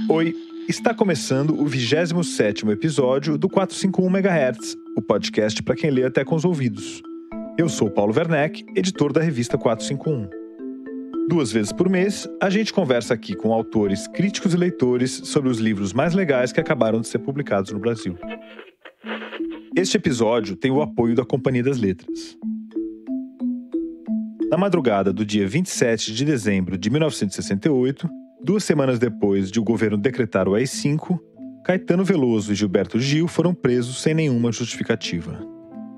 Oi, está começando o 27º episódio do 451 MHz, o podcast para quem lê até com os ouvidos. Eu sou Paulo Werneck, editor da revista 451. 2 vezes por mês, a gente conversa aqui com autores, críticos e leitores sobre os livros mais legais que acabaram de ser publicados no Brasil. Este episódio tem o apoio da Companhia das Letras. Na madrugada do dia 27 de dezembro de 1968, 2 semanas depois de o governo decretar o AI-5, Caetano Veloso e Gilberto Gil foram presos sem nenhuma justificativa.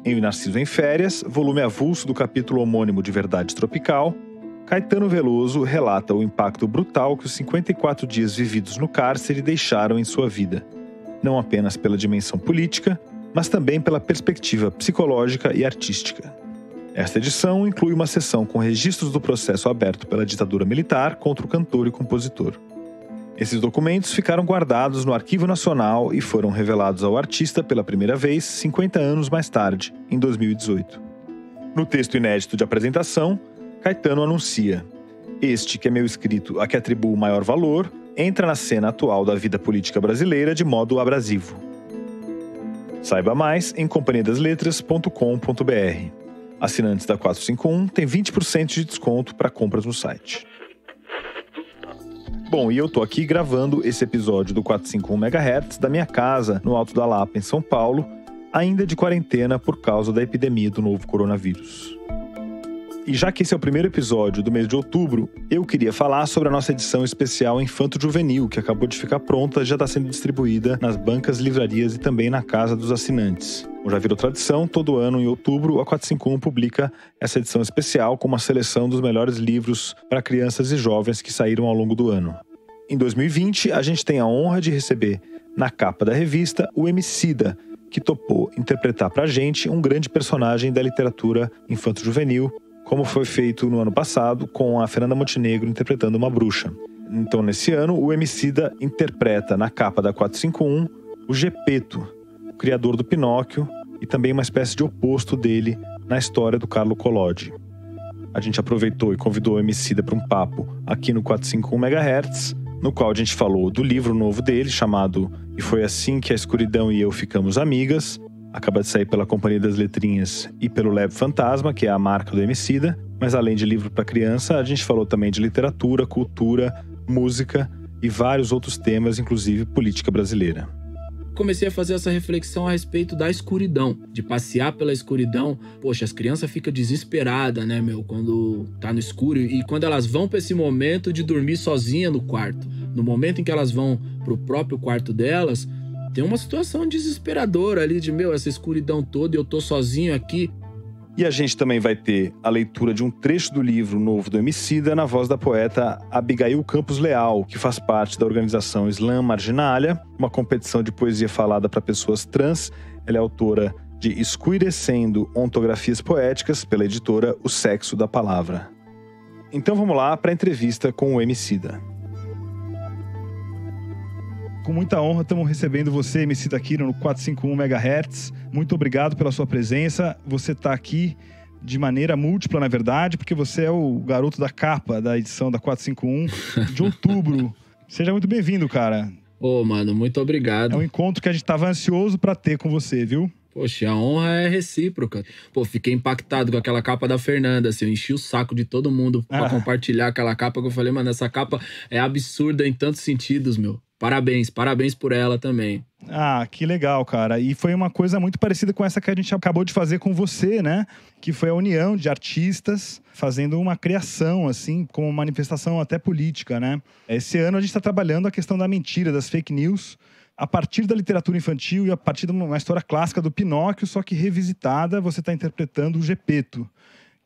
Em O Narciso em Férias, volume avulso do capítulo homônimo de Verdade Tropical, Caetano Veloso relata o impacto brutal que os 54 dias vividos no cárcere deixaram em sua vida, não apenas pela dimensão política, mas também pela perspectiva psicológica e artística. Esta edição inclui uma seção com registros do processo aberto pela ditadura militar contra o cantor e compositor. Esses documentos ficaram guardados no Arquivo Nacional e foram revelados ao artista pela primeira vez 50 anos mais tarde, em 2018. No texto inédito de apresentação, Caetano anuncia: "Este, que é meu escrito a que atribuo maior valor, entra na cena atual da vida política brasileira de modo abrasivo." Saiba mais em companhiadasletras.com.br. Assinantes da 451 têm 20% de desconto para compras no site. Bom, e eu tô aqui gravando esse episódio do 451 MHz da minha casa, no Alto da Lapa, em São Paulo, ainda de quarentena por causa da epidemia do novo coronavírus. E já que esse é o primeiro episódio do mês de outubro, eu queria falar sobre a nossa edição especial Infanto-Juvenil, que acabou de ficar pronta e já está sendo distribuída nas bancas, livrarias e também na casa dos assinantes. Como já virou tradição, todo ano em outubro a 451 publica essa edição especial com uma seleção dos melhores livros para crianças e jovens que saíram ao longo do ano. Em 2020, a gente tem a honra de receber na capa da revista o Emicida, que topou interpretar pra gente um grande personagem da literatura infanto-juvenil, como foi feito no ano passado, com a Fernanda Montenegro interpretando uma bruxa. Então, nesse ano, o Emicida interpreta na capa da 451 o Gepeto, o criador do Pinóquio, e também uma espécie de oposto dele na história do Carlo Collodi. A gente aproveitou e convidou o Emicida para um papo aqui no 451 MHz, no qual a gente falou do livro novo dele, chamado E Foi Assim que a Escuridão e Eu Ficamos Amigas. Acaba de sair pela Companhia das Letrinhas e pelo Leve Fantasma, que é a marca do Emicida. Mas além de livro para criança, a gente falou também de literatura, cultura, música e vários outros temas, inclusive política brasileira. Comecei a fazer essa reflexão a respeito da escuridão, de passear pela escuridão. Poxa, as crianças ficam desesperadas, né, quando tá no escuro. E quando elas vão para esse momento de dormir sozinha no quarto, no momento em que elas vão pro próprio quarto delas, tem uma situação desesperadora ali de, essa escuridão toda e eu tô sozinho aqui. E a gente também vai ter a leitura de um trecho do livro novo do Emicida na voz da poeta Abigail Campos Leal, que faz parte da organização Slam Marginalia, uma competição de poesia falada para pessoas trans. Ela é autora de Escurecendo Ontografias Poéticas, pela editora O Sexo da Palavra. Então vamos lá para a entrevista com o Emicida. Com muita honra, estamos recebendo você, Emicida, aqui no 451 MHz. Muito obrigado pela sua presença. Você está aqui de maneira múltipla, na verdade, porque você é o garoto da capa da edição da 451 de outubro. Seja muito bem-vindo, cara. Mano, muito obrigado. É um encontro que a gente estava ansioso para ter com você, viu? Poxa, a honra é recíproca. Fiquei impactado com aquela capa da Fernanda, assim, eu enchi o saco de todo mundo pra compartilhar aquela capa, que eu falei, mano, essa capa é absurda em tantos sentidos, Parabéns por ela também. Que legal, cara. E foi uma coisa muito parecida com essa que a gente acabou de fazer com você, né? Que foi a união de artistas fazendo uma criação, assim, como manifestação até política, né? Esse ano a gente está trabalhando a questão da mentira, das fake news, a partir da literatura infantil e a partir de uma história clássica do Pinóquio, só que revisitada, você está interpretando o Gepeto,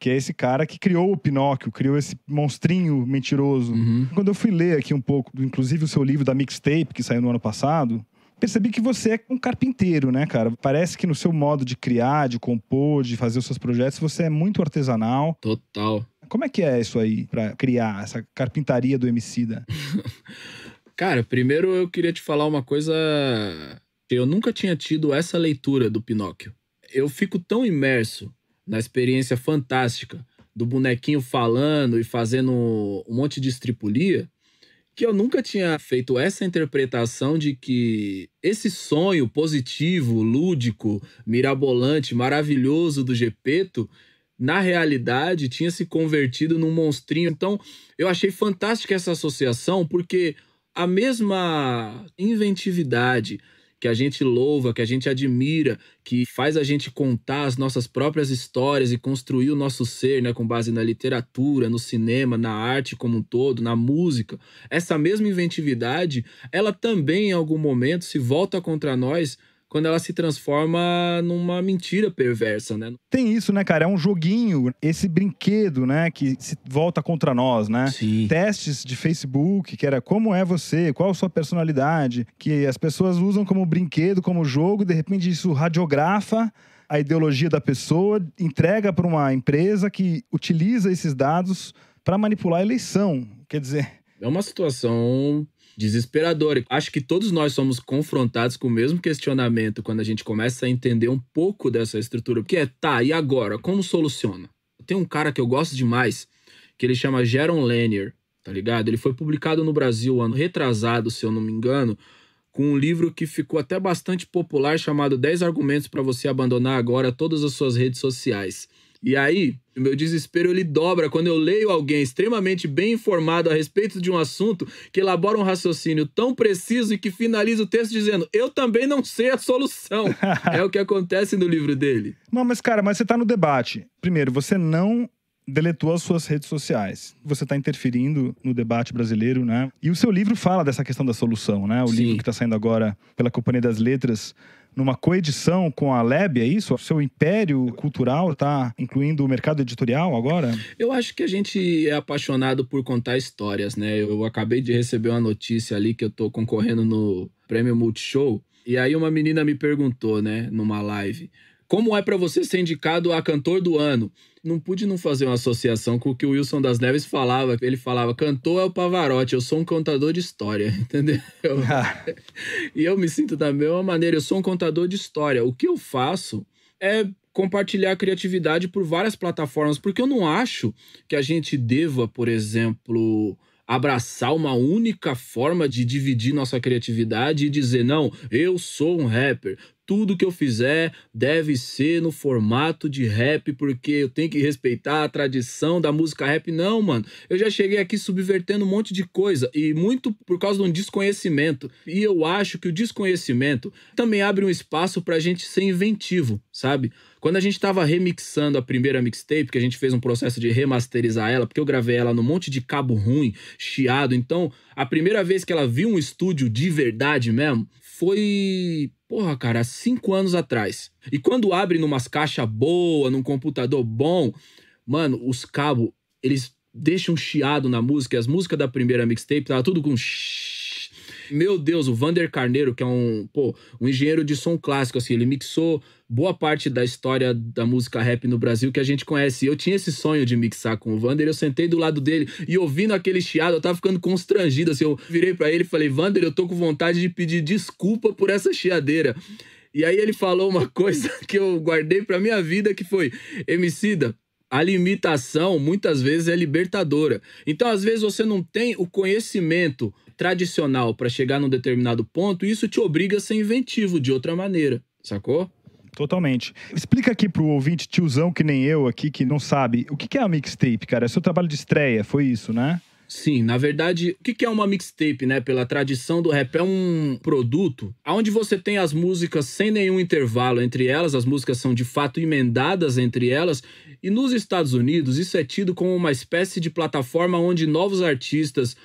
que é esse cara que criou o Pinóquio, criou esse monstrinho mentiroso. Quando eu fui ler aqui um pouco, inclusive o seu livro da Mixtape, que saiu no ano passado, percebi que você é um carpinteiro, né, cara? Parece que no seu modo de criar, de compor, de fazer os seus projetos, você é muito artesanal. Total. Como é que é isso aí, pra criar essa carpintaria do Emicida? Cara, primeiro eu queria te falar uma coisa. Eu nunca tinha tido essa leitura do Pinóquio. Eu fico tão imerso na experiência fantástica do bonequinho falando e fazendo um monte de estripulia, que eu nunca tinha feito essa interpretação de que esse sonho positivo, lúdico, mirabolante, maravilhoso do Gepeto, na realidade, tinha se convertido num monstrinho. Então, eu achei fantástica essa associação, porque a mesma inventividade que a gente louva, que a gente admira, que faz a gente contar as nossas próprias histórias e construir o nosso ser, né, com base na literatura, no cinema, na arte como um todo, na música. Essa mesma inventividade, ela também em algum momento se volta contra nós quando ela se transforma numa mentira perversa, né? Tem isso, né, cara? É um joguinho, esse brinquedo, né, que se volta contra nós, né? Sim. Testes de Facebook, que era como é você, qual a sua personalidade, que as pessoas usam como brinquedo, como jogo, de repente isso radiografa a ideologia da pessoa, entrega para uma empresa que utiliza esses dados para manipular a eleição. Quer dizer... É uma situação desesperadora. Acho que todos nós somos confrontados com o mesmo questionamento quando a gente começa a entender um pouco dessa estrutura. Porque e agora? Como soluciona? Tem um cara que eu gosto demais, que ele chama Jaron Lanier, tá ligado? Ele foi publicado no Brasil ano retrasado, se eu não me engano, com um livro que ficou até bastante popular, chamado 10 argumentos para você abandonar agora todas as suas redes sociais. E aí, o meu desespero ele dobra quando eu leio alguém extremamente bem informado a respeito de um assunto que elabora um raciocínio tão preciso e que finaliza o texto dizendo: eu também não sei a solução. É o que acontece no livro dele. Não, mas cara, você tá no debate. Primeiro, você não deletou as suas redes sociais. Você tá interferindo no debate brasileiro, né? E o seu livro fala dessa questão da solução, né? O Sim. livro que tá saindo agora pela Companhia das Letras, numa coedição com a Leb, é isso? O seu império cultural está incluindo o mercado editorial agora? Eu acho que a gente é apaixonado por contar histórias, né? Eu acabei de receber uma notícia ali que eu tô concorrendo no Prêmio Multishow. E aí uma menina me perguntou, né, numa live: como é pra você ser indicado a cantor do ano? Não pude não fazer uma associação com o que o Wilson das Neves falava. Ele falava: cantor é o Pavarotti, eu sou um contador de história, entendeu? E eu me sinto da mesma maneira, eu sou um contador de história. O que eu faço é compartilhar a criatividade por várias plataformas, porque eu não acho que a gente deva, por exemplo, abraçar uma única forma de dividir nossa criatividade e dizer: não, eu sou um rapper, tudo que eu fizer deve ser no formato de rap, porque eu tenho que respeitar a tradição da música rap. Não, mano, eu já cheguei aqui subvertendo um monte de coisa, e muito por causa de um desconhecimento. E eu acho que o desconhecimento também abre um espaço pra gente ser inventivo, sabe? Quando a gente tava remixando a primeira mixtape, que a gente fez um processo de remasterizar ela, porque eu gravei ela num monte de cabo ruim, chiado. Então, a primeira vez que ela viu um estúdio de verdade mesmo, foi, cara, há 5 anos atrás. E quando abre numas caixas boas, num computador bom, mano, os cabos, eles deixam chiado na música. As músicas da primeira mixtape tava tudo com Meu Deus, o Vander Carneiro, que é um engenheiro de som clássico, assim, ele mixou boa parte da história da música rap no Brasil que a gente conhece. Eu tinha esse sonho de mixar com o Vander, eu sentei do lado dele e ouvindo aquele chiado, eu tava ficando constrangido, assim, eu virei pra ele e falei: Vander, eu tô com vontade de pedir desculpa por essa chiadeira. E aí ele falou uma coisa que eu guardei pra minha vida, que foi: Emicida, a limitação muitas vezes é libertadora. Então, às vezes, você não tem o conhecimento tradicional para chegar num determinado ponto, e isso te obriga a ser inventivo de outra maneira, sacou? Totalmente. Explica aqui pro ouvinte tiozão que nem eu aqui, que não sabe, o que é a mixtape, cara? É seu trabalho de estreia, foi isso, né? Sim, na verdade, o que é uma mixtape, né? Pela tradição do rap, é um produto onde você tem as músicas sem nenhum intervalo entre elas, as músicas são de fato emendadas entre elas, e nos Estados Unidos isso é tido como uma espécie de plataforma onde novos artistas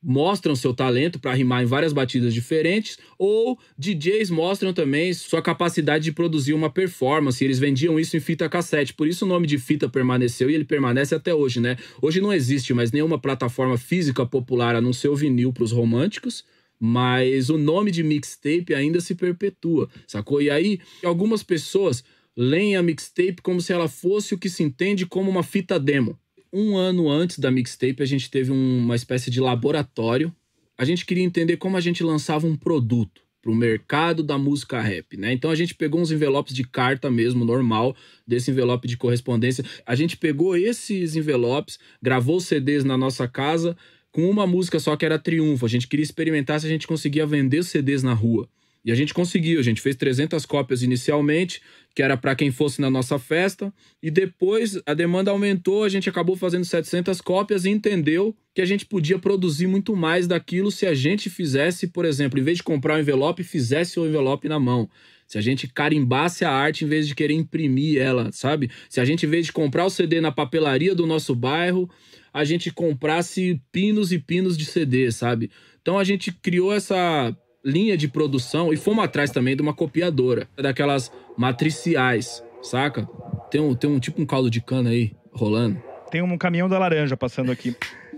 mostram seu talento para rimar em várias batidas diferentes, ou DJs mostram também sua capacidade de produzir uma performance. Eles vendiam isso em fita cassete, por isso o nome de fita permaneceu e ele permanece até hoje, né? Hoje não existe mais nenhuma plataforma física popular a não ser o vinil para os românticos, mas o nome de mixtape ainda se perpetua, sacou? E aí algumas pessoas leem a mixtape como se ela fosse o que se entende como uma fita demo. 1 ano antes da mixtape, a gente teve uma espécie de laboratório. A gente queria entender como a gente lançava um produto. pro mercado da música rap, né? Então a gente pegou uns envelopes de carta mesmo, normal, desse envelope de correspondência. A gente pegou esses envelopes, gravou CDs na nossa casa com uma música só que era Triunfo. A gente queria experimentar se a gente conseguia vender CDs na rua. E a gente conseguiu, a gente fez 300 cópias inicialmente, que era para quem fosse na nossa festa, e depois a demanda aumentou, a gente acabou fazendo 700 cópias e entendeu que a gente podia produzir muito mais daquilo se a gente fizesse, por exemplo, em vez de comprar o envelope, fizesse o envelope na mão. Se a gente carimbasse a arte em vez de querer imprimir ela, sabe? Se a gente, em vez de comprar o CD na papelaria do nosso bairro, a gente comprasse pinos e pinos de CD, sabe? Então a gente criou essa linha de produção e fomos atrás também de uma copiadora, daquelas matriciais, saca? Tem um tipo um caldo de cana aí rolando. Tem um caminhão da laranja passando aqui.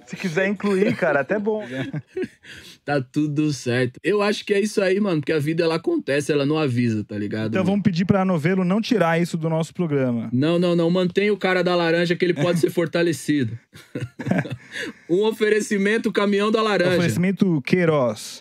Se quiser incluir, cara, até bom. Tá tudo certo. Eu acho que é isso aí, mano, porque a vida ela acontece, ela não avisa, tá ligado? Então mano? Vamos pedir pra Novelo não tirar isso do nosso programa. Não. Mantém o cara da laranja que ele pode ser fortalecido. Um oferecimento caminhão da laranja. Oferecimento Queiroz.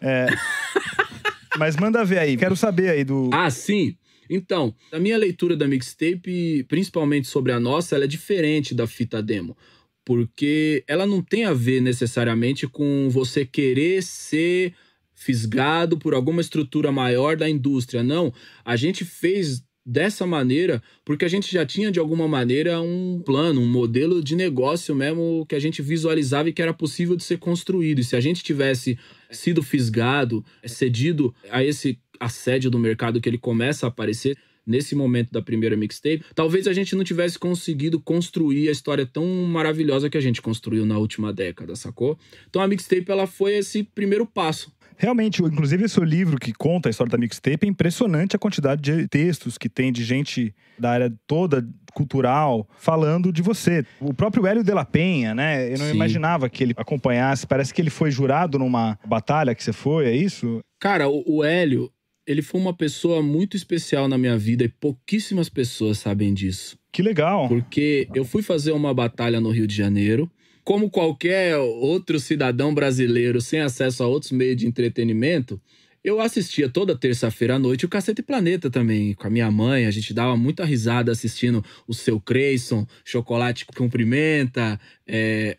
Mas manda ver aí, quero saber aí do... Ah, sim. Então, a minha leitura da mixtape, principalmente sobre a nossa, ela é diferente da fita demo. Porque ela não tem a ver necessariamente com você querer ser fisgado por alguma estrutura maior da indústria. Não, a gente fez dessa maneira porque a gente já tinha, de alguma maneira, um plano, um modelo de negócio mesmo que a gente visualizava e que era possível de ser construído. E se a gente tivesse sido fisgado, cedido a esse assédio do mercado que ele começa a aparecer nesse momento da primeira mixtape, talvez a gente não tivesse conseguido construir a história tão maravilhosa que a gente construiu na última década, sacou? Então a mixtape, ela foi esse primeiro passo. Realmente, inclusive esse livro que conta a história da mixtape, é impressionante a quantidade de textos que tem de gente da área toda cultural falando de você. O próprio Hélio de la Penha, né? Eu não imaginava que ele acompanhasse. Parece que ele foi jurado numa batalha que você foi, é isso? Cara, o Hélio, ele foi uma pessoa muito especial na minha vida e pouquíssimas pessoas sabem disso. Que legal. Porque eu fui fazer uma batalha no Rio de Janeiro. Como qualquer outro cidadão brasileiro sem acesso a outros meios de entretenimento, eu assistia toda terça-feira à noite o Cacete Planeta também, com a minha mãe. A gente dava muita risada assistindo o Seu Creyson, Chocolate com Pimenta.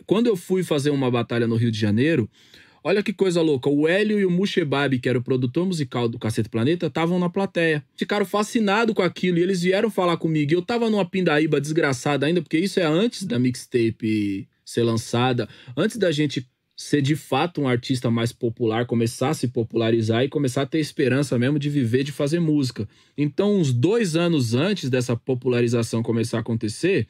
Quando eu fui fazer uma batalha no Rio de Janeiro, olha que coisa louca, o Hélio e o Mushebab, que era o produtor musical do Cacete Planeta, estavam na plateia. Ficaram fascinados com aquilo e eles vieram falar comigo. E eu tava numa pindaíba desgraçada ainda, porque isso é antes da mixtape ser lançada, antes da gente ser de fato um artista mais popular, começar a se popularizar e começar a ter esperança mesmo de viver, de fazer música. Então, uns 2 anos antes dessa popularização começar a acontecer,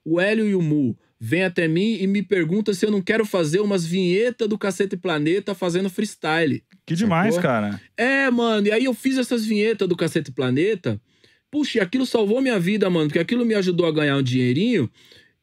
o Hélio e o Mu vêm até mim e me perguntam se eu não quero fazer umas vinhetas do Cacete Planeta fazendo freestyle. Que demais, cara. Mano, e aí eu fiz essas vinhetas do Cacete Planeta, puxa, e aquilo salvou minha vida, mano, porque aquilo me ajudou a ganhar um dinheirinho.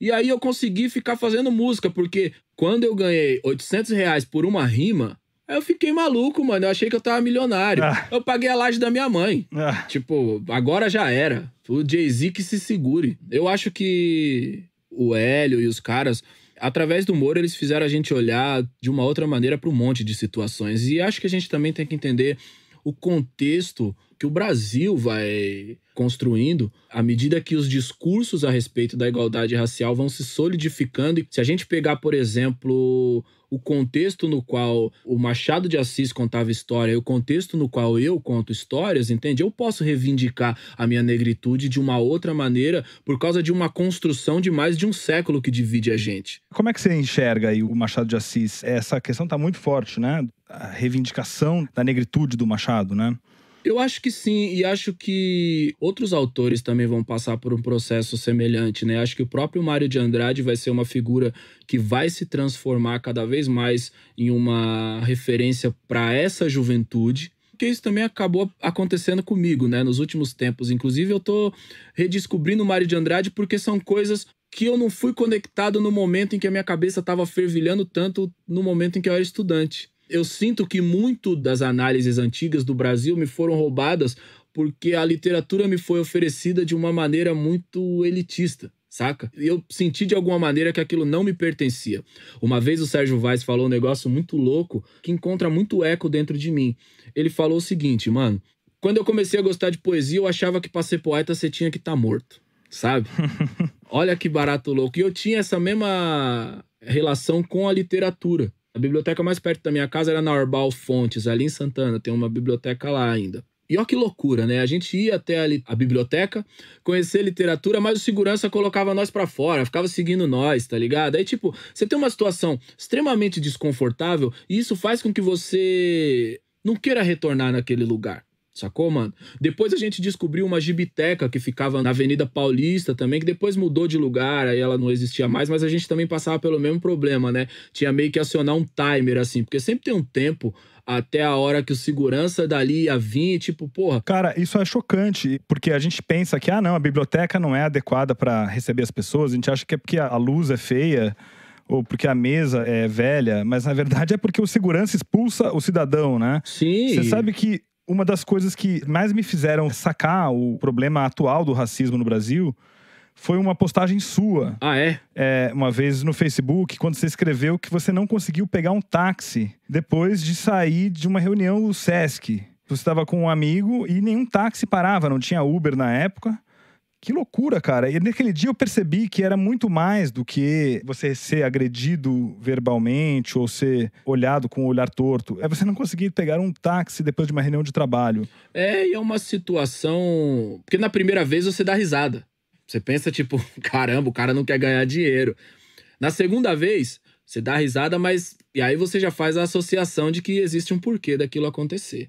E aí eu consegui ficar fazendo música, porque quando eu ganhei R$800 por uma rima, aí eu fiquei maluco, mano. Eu achei que eu tava milionário. Eu paguei a laje da minha mãe. Tipo, agora já era. O Jay-Z que se segure. Eu acho que o Hélio e os caras, através do humor, eles fizeram a gente olhar de uma outra maneira para um monte de situações. E acho que a gente também tem que entender o contexto que o Brasil vai construindo à medida que os discursos a respeito da igualdade racial vão se solidificando. E se a gente pegar, por exemplo, o contexto no qual o Machado de Assis contava história e o contexto no qual eu conto histórias, entende? Eu posso reivindicar a minha negritude de uma outra maneira por causa de uma construção de mais de um século que divide a gente. Como é que você enxerga aí o Machado de Assis? Essa questão tá muito forte, né? A reivindicação da negritude do Machado, né? Eu acho que sim, e acho que outros autores também vão passar por um processo semelhante, né? Acho que o próprio Mário de Andrade vai ser uma figura que vai se transformar cada vez mais em uma referência para essa juventude, porque isso também acabou acontecendo comigo, né? Nos últimos tempos, inclusive, eu tô redescobrindo o Mário de Andrade porque são coisas que eu não fui conectado no momento em que a minha cabeça estava fervilhando tanto no momento em que eu era estudante. Eu sinto que muito das análises antigas do Brasil me foram roubadas porque a literatura me foi oferecida de uma maneira muito elitista, saca? E eu senti de alguma maneira que aquilo não me pertencia. Uma vez o Sérgio Vaz falou um negócio muito louco que encontra muito eco dentro de mim. Ele falou o seguinte, mano, quando eu comecei a gostar de poesia, eu achava que pra ser poeta você tinha que estar morto, sabe? Olha que barato louco. E eu tinha essa mesma relação com a literatura. A biblioteca mais perto da minha casa era na Orbal Fontes, ali em Santana. Tem uma biblioteca lá ainda. E olha que loucura, né? A gente ia até a biblioteca, conhecer literatura, mas o segurança colocava nós pra fora, ficava seguindo nós, tá ligado? Aí, tipo, você tem uma situação extremamente desconfortável e isso faz com que você não queira retornar naquele lugar. Sacou, mano? Depois a gente descobriu uma gibiteca que ficava na Avenida Paulista também, que depois mudou de lugar, aí ela não existia mais, mas a gente também passava pelo mesmo problema, né? Tinha meio que acionar um timer, assim, porque sempre tem um tempo até a hora que o segurança dali ia vir, tipo, porra... Cara, isso é chocante, porque a gente pensa que, não, a biblioteca não é adequada pra receber as pessoas, a gente acha que é porque a luz é feia, ou porque a mesa é velha, mas na verdade é porque o segurança expulsa o cidadão, né? Sim. Você sabe que uma das coisas que mais me fizeram sacar o problema atual do racismo no Brasil foi uma postagem sua. Ah, é? Uma vez no Facebook, quando você escreveu que você não conseguiu pegar um táxi depois de sair de uma reunião do Sesc. Você estava com um amigo e nenhum táxi parava, não tinha Uber na época. Que loucura, cara. E naquele dia eu percebi que era muito mais do que você ser agredido verbalmente ou ser olhado com um olhar torto. É você não conseguir pegar um táxi depois de uma reunião de trabalho. E é uma situação... Porque na primeira vez você dá risada. Você pensa, tipo, caramba, o cara não quer ganhar dinheiro. Na segunda vez, você dá risada, mas... E aí você já faz a associação de que existe um porquê daquilo acontecer.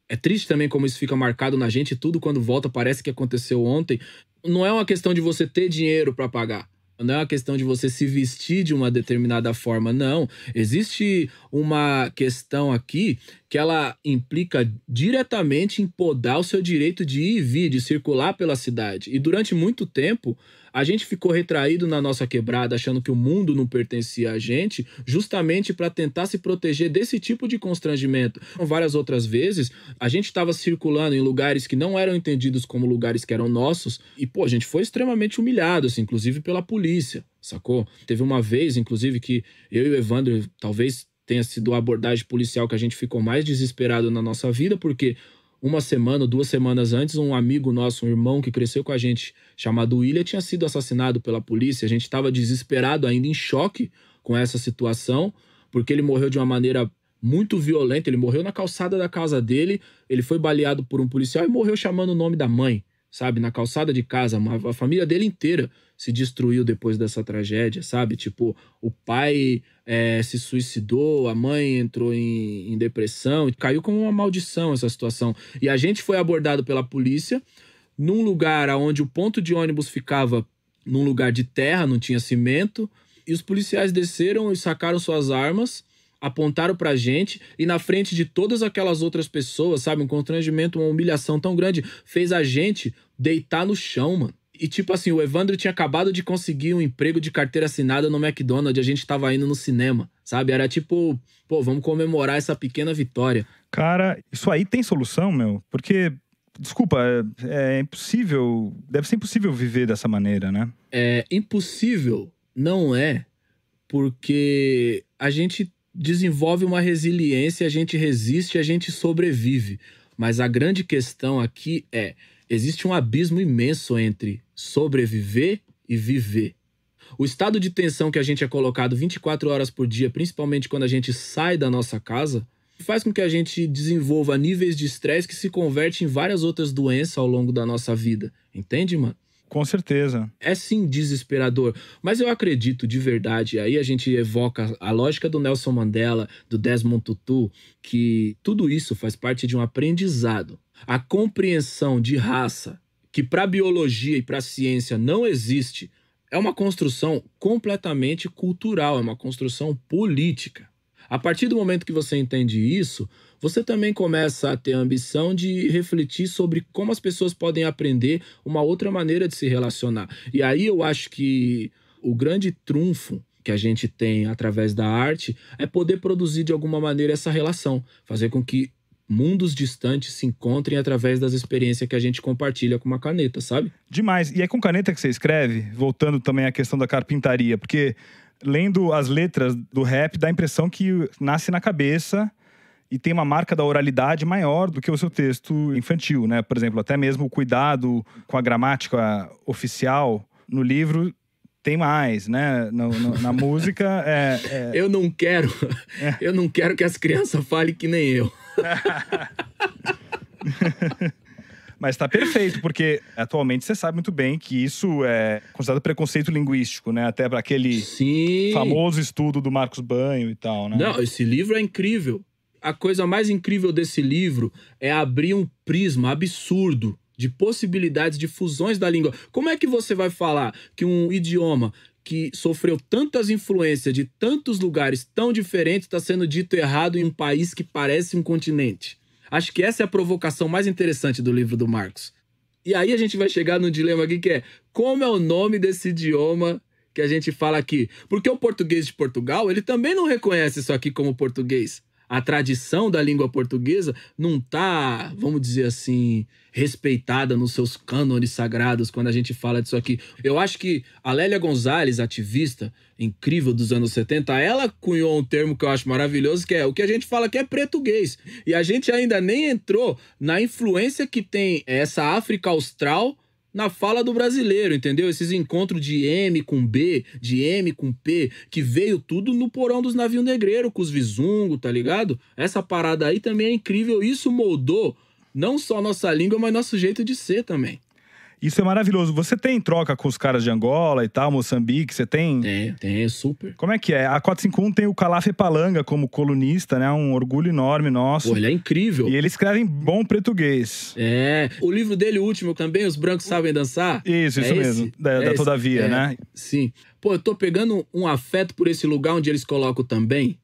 É triste também como isso fica marcado na gente, tudo quando volta parece que aconteceu ontem. Não é uma questão de você ter dinheiro para pagar. Não é uma questão de você se vestir de uma determinada forma, não. Existe uma questão aqui que ela implica diretamente em podar o seu direito de ir e vir, de circular pela cidade. E durante muito tempo, a gente ficou retraído na nossa quebrada, achando que o mundo não pertencia a gente, justamente para tentar se proteger desse tipo de constrangimento. Várias outras vezes, a gente estava circulando em lugares que não eram entendidos como lugares que eram nossos, e, pô, a gente foi extremamente humilhado, assim, inclusive pela polícia, sacou? Teve uma vez, inclusive, que eu e o Evandro, talvez tenha sido a abordagem policial que a gente ficou mais desesperado na nossa vida, porque... Uma semana, 2 semanas antes, um amigo nosso, um irmão que cresceu com a gente, chamado William, tinha sido assassinado pela polícia. A gente estava desesperado, ainda em choque com essa situação, porque ele morreu de uma maneira muito violenta. Ele morreu na calçada da casa dele, ele foi baleado por um policial e morreu chamando o nome da mãe, sabe? Na calçada de casa. A família dele inteira se destruiu depois dessa tragédia, sabe? Tipo, o pai se suicidou, a mãe entrou em depressão, caiu como uma maldição essa situação. E a gente foi abordado pela polícia num lugar onde o ponto de ônibus ficava num lugar de terra, não tinha cimento, e os policiais desceram e sacaram suas armas, apontaram pra gente, e na frente de todas aquelas outras pessoas, sabe? Um constrangimento, uma humilhação tão grande, fez a gente deitar no chão, mano. E tipo assim, o Evandro tinha acabado de conseguir um emprego de carteira assinada no McDonald's, a gente tava indo no cinema, sabe? Era tipo, pô, vamos comemorar essa pequena vitória. Cara, isso aí tem solução, meu? Porque, desculpa, é impossível, deve ser impossível viver dessa maneira, né? É impossível, não é, porque a gente desenvolve uma resiliência, a gente resiste, a gente sobrevive. Mas a grande questão aqui é... Existe um abismo imenso entre sobreviver e viver. O estado de tensão que a gente é colocado 24 horas por dia, principalmente quando a gente sai da nossa casa, faz com que a gente desenvolva níveis de estresse que se convertem em várias outras doenças ao longo da nossa vida. Entende, mano? Com certeza. É sim desesperador, mas eu acredito de verdade, aí a gente evoca a lógica do Nelson Mandela, do Desmond Tutu, que tudo isso faz parte de um aprendizado. A compreensão de raça, que para a biologia e para a ciência não existe, é uma construção completamente cultural, é uma construção política. A partir do momento que você entende isso, você também começa a ter a ambição de refletir sobre como as pessoas podem aprender uma outra maneira de se relacionar. E aí eu acho que o grande trunfo que a gente tem através da arte é poder produzir de alguma maneira essa relação, fazer com que mundos distantes se encontrem através das experiências que a gente compartilha com uma caneta, sabe? Demais. E é com caneta que você escreve? Voltando também à questão da carpintaria. Porque lendo as letras do rap, dá a impressão que nasce na cabeça e tem uma marca da oralidade maior do que o seu texto infantil, né? Por exemplo, até mesmo o cuidado com a gramática oficial no livro tem mais, né? Na música Eu não quero que as crianças falem que nem eu. Mas tá perfeito, porque atualmente você sabe muito bem que isso é considerado preconceito linguístico, né? Até para aquele famoso estudo do Marcos Banho e tal, né? Não, esse livro é incrível. A coisa mais incrível desse livro é abrir um prisma absurdo de possibilidades de fusões da língua. Como é que você vai falar que um idioma que sofreu tantas influências de tantos lugares tão diferentes está sendo dito errado em um país que parece um continente? Acho que essa é a provocação mais interessante do livro do Marcos. E aí a gente vai chegar num dilema aqui que é: como é o nome desse idioma que a gente fala aqui? Porque o português de Portugal, ele também não reconhece isso aqui como português. A tradição da língua portuguesa não tá, vamos dizer assim, respeitada nos seus cânones sagrados quando a gente fala disso aqui. Eu acho que a Lélia Gonzalez, ativista incrível dos anos 70, ela cunhou um termo que eu acho maravilhoso, que é o que a gente fala que é português. E a gente ainda nem entrou na influência que tem essa África Austral na fala do brasileiro, entendeu? Esses encontros de M com B, de M com P, que veio tudo no porão dos navios negreiros, com os visungo, tá ligado? Essa parada aí também é incrível. Isso moldou não só nossa língua, mas nosso jeito de ser também. Isso é maravilhoso. Você tem troca com os caras de Angola e tal, Moçambique, você tem? Tem, super. Como é que é? A 451 tem o Calaf Palanga como colunista, né? Um orgulho enorme nosso. Pô, ele é incrível. E ele escreve em bom português. O livro dele, o último também, Os Brancos Sabem Dançar. Isso mesmo. Da Todavia, né? Sim. Pô, eu tô pegando um afeto por esse lugar onde eles colocam também.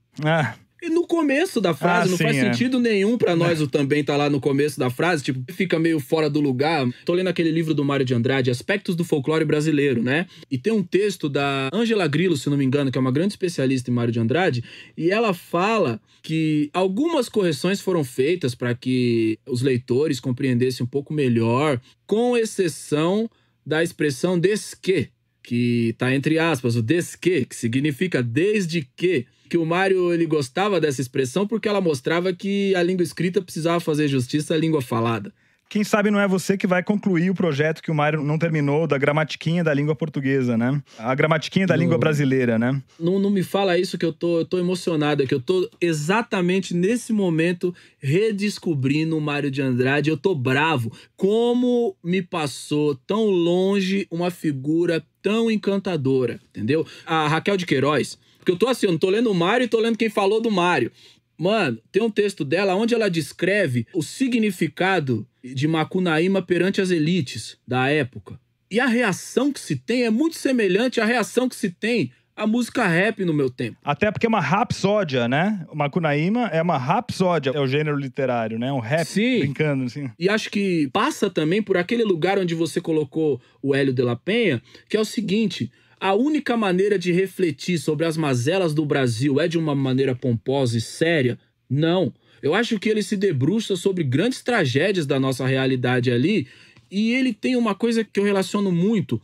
E no começo da frase, não faz sentido nenhum pra nós o também tá lá no começo da frase, tipo, fica meio fora do lugar. Tô lendo aquele livro do Mário de Andrade, Aspectos do Folclore Brasileiro, né? E tem um texto da Ângela Grillo, se não me engano, que é uma grande especialista em Mário de Andrade, e ela fala que algumas correções foram feitas para que os leitores compreendessem um pouco melhor, com exceção da expressão desque, que tá entre aspas, o desque, que significa desde que o Mário ele gostava dessa expressão porque ela mostrava que a língua escrita precisava fazer justiça à língua falada. Quem sabe não é você que vai concluir o projeto que o Mário não terminou da gramatiquinha da língua portuguesa, né? A gramatiquinha da língua brasileira, né? Não me fala isso que eu tô emocionado, que eu tô exatamente nesse momento redescobrindo o Mário de Andrade. Eu tô bravo. Como me passou tão longe uma figura tão encantadora, entendeu? A Raquel de Queiroz, porque eu tô assim, eu não tô lendo o Mário e tô lendo quem falou do Mário. Mano, tem um texto dela onde ela descreve o significado de Macunaíma perante as elites da época. E a reação que se tem é muito semelhante à reação que se tem à música rap no meu tempo. Até porque é uma rapsódia, né? O Macunaíma é uma rapsódia, é o gênero literário, né? Um rap. Sim. Brincando, assim. E acho que passa também por aquele lugar onde você colocou o Hélio de la Penha, que é o seguinte: a única maneira de refletir sobre as mazelas do Brasil é de uma maneira pomposa e séria? Não. Eu acho que ele se debruça sobre grandes tragédias da nossa realidade ali, e ele tem uma coisa que eu relaciono muito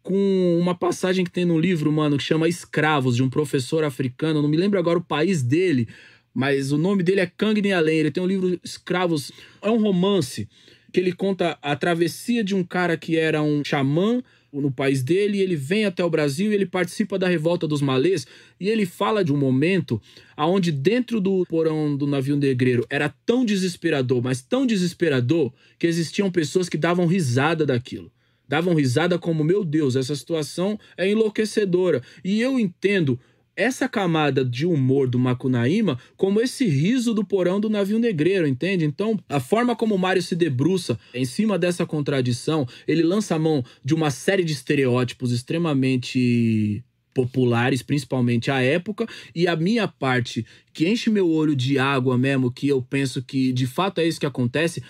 com uma passagem que tem no livro, mano, que chama Escravos, de um professor africano. Não me lembro agora o país dele, mas o nome dele é Kang Nialen. Ele tem um livro Escravos, é um romance que ele conta a travessia de um cara que era um xamã no país dele, ele vem até o Brasil e ele participa da revolta dos malês, e ele fala de um momento onde dentro do porão do navio negreiro era tão desesperador, mas tão desesperador, que existiam pessoas que davam risada daquilo. Davam risada como, meu Deus, essa situação é enlouquecedora. E eu entendo essa camada de humor do Macunaíma como esse riso do porão do navio negreiro, entende? Então, a forma como o Mário se debruça em cima dessa contradição, ele lança a mão de uma série de estereótipos extremamente populares, principalmente à época, e a minha parte, que enche meu olho de água mesmo, que eu penso que de fato é isso que acontece,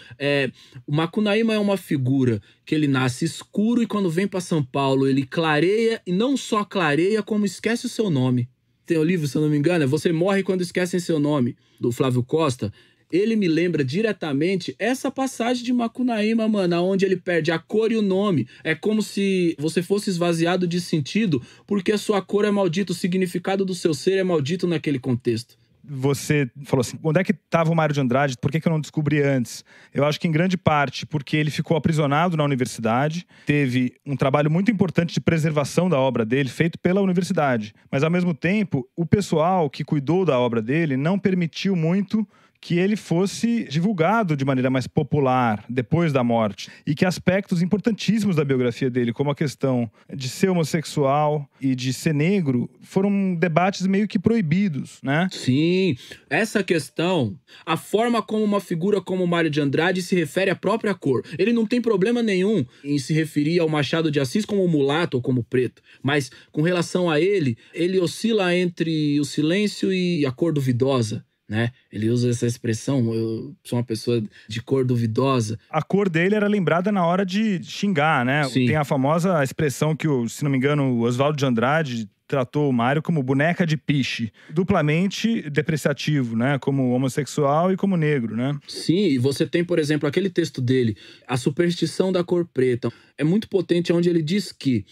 o Macunaíma é uma figura que ele nasce escuro e quando vem para São Paulo ele clareia, e não só clareia, como esquece o seu nome. Tem o livro, se eu não me engano, é Você Morre Quando Esquecem Seu Nome, do Flávio Costa. ele me lembra diretamente essa passagem de Macunaíma, mano, onde ele perde a cor e o nome. É como se você fosse esvaziado de sentido, porque a sua cor é maldita, o significado do seu ser é maldito naquele contexto. Você falou assim, onde é que estava o Mário de Andrade? Por que eu não descobri antes? Eu acho que em grande parte porque ele ficou aprisionado na universidade, teve um trabalho muito importante de preservação da obra dele, feito pela universidade. Mas, ao mesmo tempo, o pessoal que cuidou da obra dele não permitiu muito que ele fosse divulgado de maneira mais popular depois da morte. E que aspectos importantíssimos da biografia dele, como a questão de ser homossexual e de ser negro, foram debates meio que proibidos, né? Sim, essa questão, a forma como uma figura como Mário de Andrade se refere à própria cor. Ele não tem problema nenhum em se referir ao Machado de Assis como mulato ou como preto. Mas, com relação a ele oscila entre o silêncio e a cor duvidosa. Né? Ele usa essa expressão, eu sou uma pessoa de cor duvidosa. A cor dele era lembrada na hora de xingar, né? Sim. Tem a famosa expressão que, se não me engano, o Oswaldo de Andrade tratou o Mário como boneca de piche, duplamente depreciativo, né? Como homossexual e como negro, né? Sim, e você tem, por exemplo, aquele texto dele, A Superstição da Cor Preta. É muito potente, onde ele diz que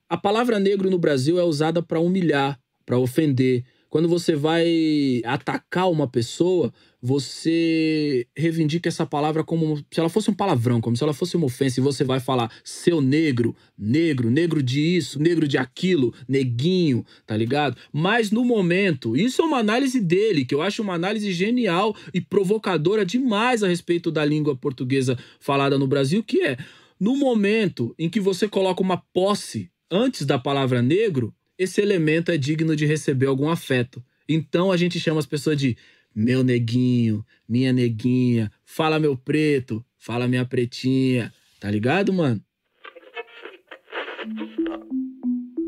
a palavra negro no Brasil é usada para humilhar, para ofender. Quando você vai atacar uma pessoa, você reivindica essa palavra como se ela fosse um palavrão, como se ela fosse uma ofensa. E você vai falar, seu negro, negro de isso, negro de aquilo, neguinho, tá ligado? Mas no momento, isso é uma análise dele, que eu acho uma análise genial e provocadora demais a respeito da língua portuguesa falada no Brasil, que é, no momento em que você coloca uma posse antes da palavra negro, esse elemento é digno de receber algum afeto. Então a gente chama as pessoas de meu neguinho, minha neguinha, fala meu preto, fala minha pretinha. Tá ligado, mano?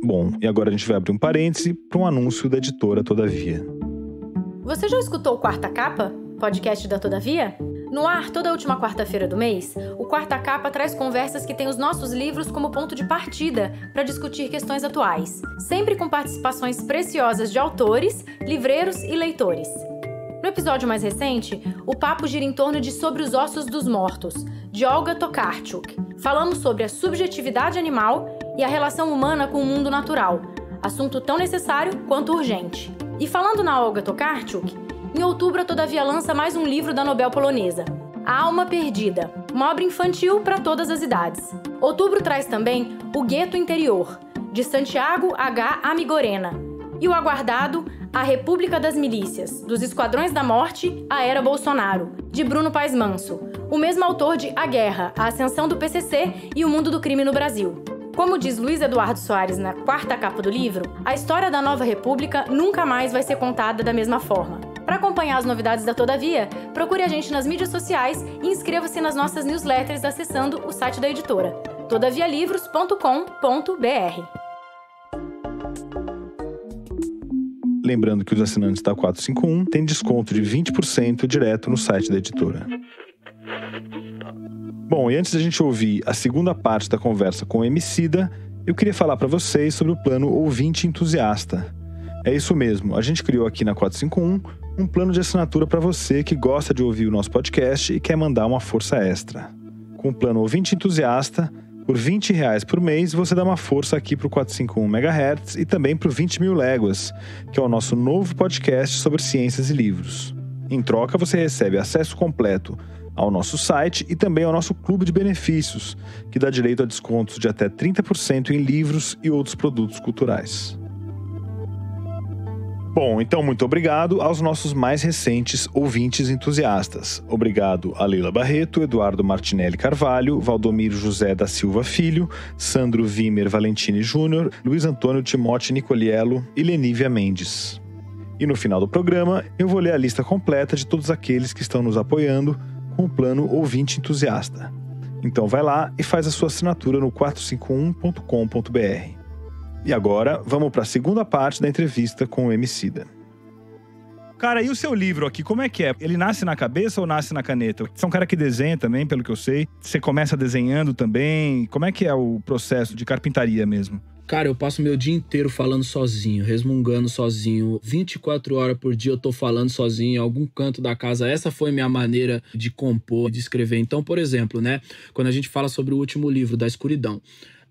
Bom, e agora a gente vai abrir um parêntese para um anúncio da editora Todavia. Você já escutou o Quarta Capa, podcast da Todavia? No ar, toda última quarta-feira do mês, o Quarta Capa traz conversas que têm os nossos livros como ponto de partida para discutir questões atuais, sempre com participações preciosas de autores, livreiros e leitores. No episódio mais recente, o papo gira em torno de Sobre os Ossos dos Mortos, de Olga Tokarczuk. Falamos sobre a subjetividade animal e a relação humana com o mundo natural, assunto tão necessário quanto urgente. E falando na Olga Tokarczuk, em outubro, a Todavia lança mais um livro da Nobel polonesa, A Alma Perdida, uma obra infantil para todas as idades. Outubro traz também O Gueto Interior, de Santiago H. Amigorena, e o aguardado A República das Milícias, dos Esquadrões da Morte à Era Bolsonaro, de Bruno Paes Manso, o mesmo autor de A Guerra, a Ascensão do PCC e o Mundo do Crime no Brasil. Como diz Luiz Eduardo Soares na quarta capa do livro, a história da Nova República nunca mais vai ser contada da mesma forma. Para acompanhar as novidades da Todavia, procure a gente nas mídias sociais e inscreva-se nas nossas newsletters acessando o site da editora, todavialivros.com.br. Lembrando que os assinantes da 451 têm desconto de 20% direto no site da editora. Bom, e antes da gente ouvir a segunda parte da conversa com o Emicida, eu queria falar para vocês sobre o plano Ouvinte Entusiasta. É isso mesmo, a gente criou aqui na 451 um plano de assinatura para você que gosta de ouvir o nosso podcast e quer mandar uma força extra. Com o plano Ouvinte Entusiasta, por R$20 por mês, você dá uma força aqui para o 451 MHz e também para o 20 Mil Léguas, que é o nosso novo podcast sobre ciências e livros. Em troca, você recebe acesso completo ao nosso site e também ao nosso clube de benefícios, que dá direito a descontos de até 30% em livros e outros produtos culturais. Bom, então muito obrigado aos nossos mais recentes ouvintes entusiastas. Obrigado a Leila Barreto, Eduardo Martinelli Carvalho, Valdomiro José da Silva Filho, Sandro Vimer Valentini Júnior, Luiz Antônio Timote Nicoliello e Lenívia Mendes. E no final do programa, eu vou ler a lista completa de todos aqueles que estão nos apoiando com o plano Ouvinte Entusiasta. Então vai lá e faz a sua assinatura no 451.com.br. E agora, vamos para a segunda parte da entrevista com o Emicida. Cara, e o seu livro aqui, como é que é? Ele nasce na cabeça ou nasce na caneta? Você é um cara que desenha também, pelo que eu sei. Você começa desenhando também. Como é que é o processo de carpintaria mesmo? Cara, eu passo meu dia inteiro falando sozinho, resmungando sozinho. 24 horas por dia eu tô falando sozinho em algum canto da casa. Essa foi minha maneira de compor, de escrever. Então, por exemplo, né, quando a gente fala sobre o último livro, Da Escuridão,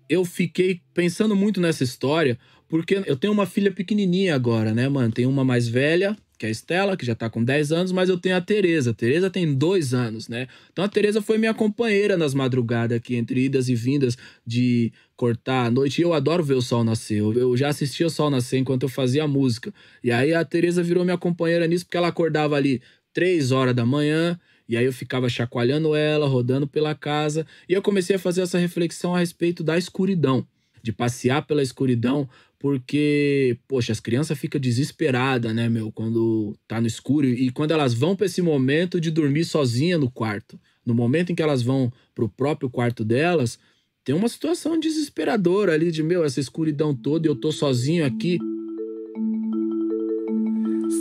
eu fiquei pensando muito nessa história porque eu tenho uma filha pequenininha agora, né, mano? Tem uma mais velha, que é a Estela, que já tá com 10 anos, mas eu tenho a Tereza. A Tereza tem 2 anos, né? Então a Tereza foi minha companheira nas madrugadas aqui, entre idas e vindas de cortar a noite. E eu adoro ver o sol nascer. Eu já assistia o sol nascer enquanto eu fazia música. E aí a Tereza virou minha companheira nisso, porque ela acordava ali 3 horas da manhã, e aí eu ficava chacoalhando ela, rodando pela casa. E eu comecei a fazer essa reflexão a respeito da escuridão, de passear pela escuridão, porque, poxa, as crianças ficam desesperadas, né, meu, quando tá no escuro. E quando elas vão pra esse momento de dormir sozinha no quarto, no momento em que elas vão pro próprio quarto delas, tem uma situação desesperadora ali de, meu, essa escuridão toda e eu tô sozinho aqui.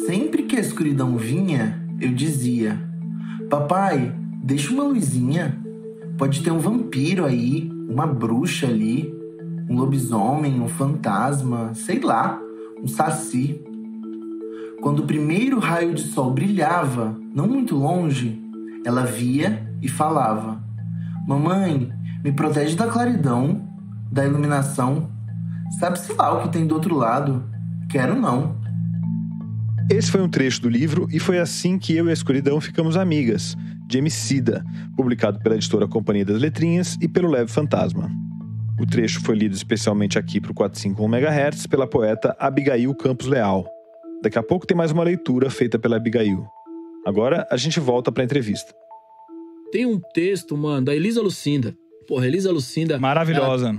Sempre que a escuridão vinha, eu dizia: papai, deixa uma luzinha. Pode ter um vampiro aí, uma bruxa ali, um lobisomem, um fantasma, sei lá, um saci. Quando o primeiro raio de sol brilhava, não muito longe, ela via e falava: mamãe, me protege da claridão, da iluminação. Sabe-se lá o que tem do outro lado. Quero não. Esse foi um trecho do livro E Foi Assim Que Eu e a Escuridão Ficamos Amigas, de Emicida, publicado pela editora Companhia das Letrinhas e pelo Leve Fantasma. O trecho foi lido especialmente aqui para o 451 MHz pela poeta Abigail Campos Leal. Daqui a pouco tem mais uma leitura feita pela Abigail. Agora a gente volta para a entrevista. Tem um texto, mano, da Elisa Lucinda. Porra, Elisa Lucinda... Maravilhosa.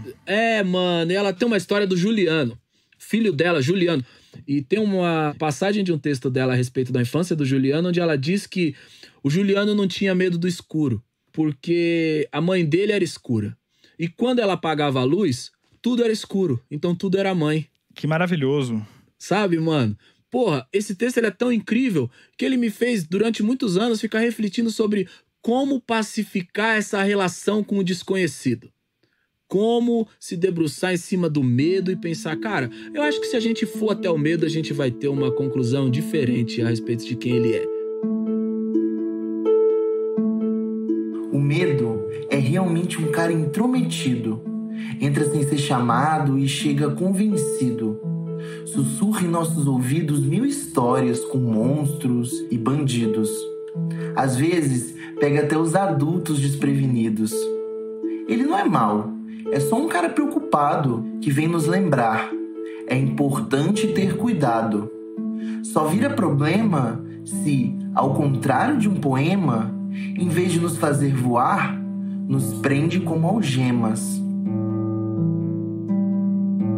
Mano, ela tem uma história do Juliano, filho dela, Juliano. E tem uma passagem de um texto dela a respeito da infância do Juliano, onde ela diz que o Juliano não tinha medo do escuro, porque a mãe dele era escura. E quando ela apagava a luz, tudo era escuro. Então tudo era mãe. Que maravilhoso. Sabe, mano? Porra, esse texto ele é tão incrível que ele me fez, durante muitos anos, ficar refletindo sobre como pacificar essa relação com o desconhecido. Como se debruçar em cima do medo e pensar, cara, eu acho que se a gente for até o medo, a gente vai ter uma conclusão diferente a respeito de quem ele é. O medo é realmente um cara intrometido. Entra sem ser chamado e chega convencido. Sussurra em nossos ouvidos 1000 histórias com monstros e bandidos. Às vezes, pega até os adultos desprevenidos. Ele não é mau, é só um cara preocupado que vem nos lembrar. É importante ter cuidado. Só vira problema se, ao contrário de um poema, em vez de nos fazer voar, nos prende como algemas.